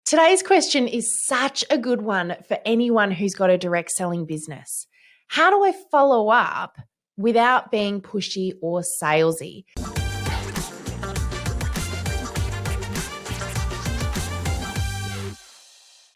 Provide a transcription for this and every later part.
Today's question is such a good one for anyone who's got a direct selling business. How do I follow up without being pushy or salesy?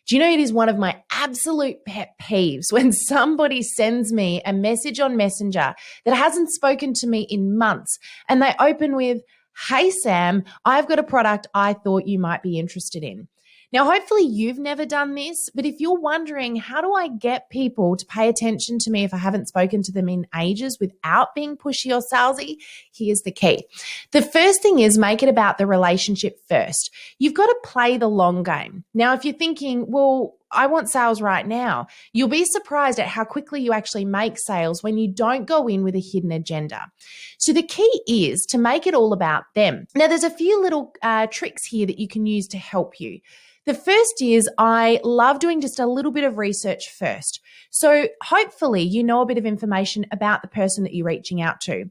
Do you know it is one of my absolute pet peeves when somebody sends me a message on Messenger that hasn't spoken to me in months and they open with, "Hey Sam, I've got a product I thought you might be interested in." Now, hopefully you've never done this, but if you're wondering, how do I get people to pay attention to me if I haven't spoken to them in ages without being pushy or salesy? Here's the key. The first thing is make it about the relationship first. You've got to play the long game. Now, if you're thinking, well, I want sales right now, you'll be surprised at how quickly you actually make sales when you don't go in with a hidden agenda. So the key is to make it all about them. Now, there's a few little tricks here that you can use to help you. The first is I love doing just a little bit of research first. So hopefully you know a bit of information about the person that you're reaching out to.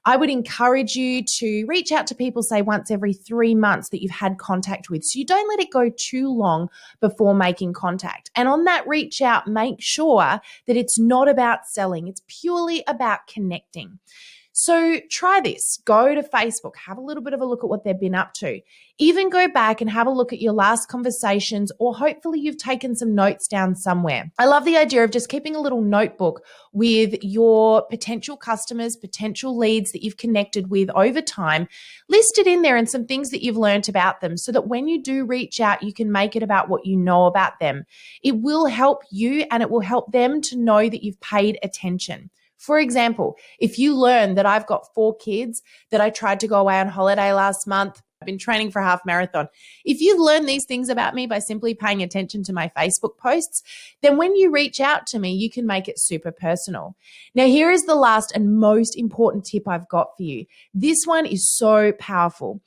I would encourage you to reach out to people, say once every 3 months that you've had contact with. So you don't let it go too long before making contact. And on that reach out, make sure that it's not about selling. It's purely about connecting. So try this. Go to Facebook, have a little bit of a look at what they've been up to. Even go back and have a look at your last conversations, or hopefully you've taken some notes down somewhere. I love the idea of just keeping a little notebook with your potential customers, potential leads that you've connected with over time, listed in there and some things that you've learned about them so that when you do reach out, you can make it about what you know about them. It will help you and it will help them to know that you've paid attention. For example, if you learn that I've got 4 kids, that I tried to go away on holiday last month, I've been training for a half marathon. If you've learned these things about me by simply paying attention to my Facebook posts, then when you reach out to me, you can make it super personal. Now, here is the last and most important tip I've got for you. This one is so powerful.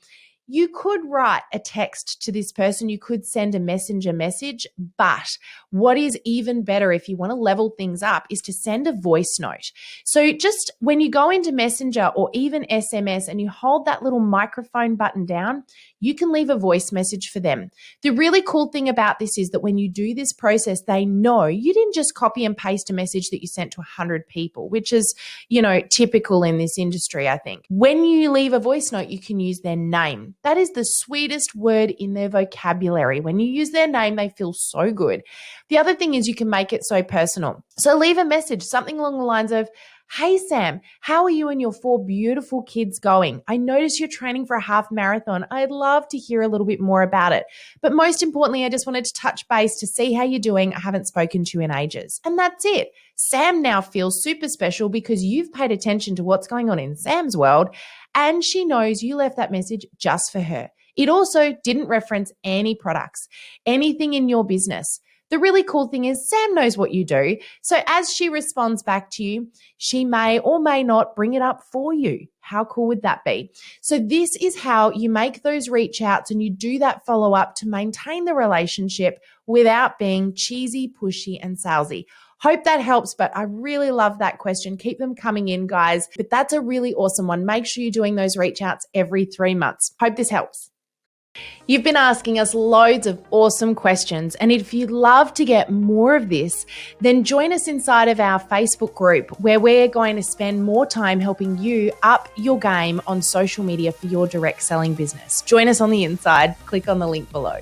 You could write a text to this person, you could send a messenger message, but what is even better if you want to level things up is to send a voice note. So just when you go into Messenger or even SMS and you hold that little microphone button down, you can leave a voice message for them. The really cool thing about this is that when you do this process, they know you didn't just copy and paste a message that you sent to 100 people, which is, typical in this industry, I think. When you leave a voice note, you can use their name. That is the sweetest word in their vocabulary. When you use their name, they feel so good. The other thing is you can make it so personal. So leave a message, something along the lines of, "Hey Sam, how are you and your 4 beautiful kids going? I noticed you're training for a half marathon. I'd love to hear a little bit more about it. But most importantly, I just wanted to touch base to see how you're doing. I haven't spoken to you in ages." And that's it. Sam now feels super special because you've paid attention to what's going on in Sam's world, and she knows you left that message just for her. It also didn't reference any products, anything in your business. The really cool thing is Sam knows what you do. So as she responds back to you, she may or may not bring it up for you. How cool would that be? So this is how you make those reach outs and you do that follow up to maintain the relationship without being cheesy, pushy, and salesy. Hope that helps, but I really love that question. Keep them coming in, guys. But that's a really awesome one. Make sure you're doing those reach outs every 3 months. Hope this helps. You've been asking us loads of awesome questions, and if you'd love to get more of this, then join us inside of our Facebook group where we're going to spend more time helping you up your game on social media for your direct selling business. Join us on the inside. Click on the link below.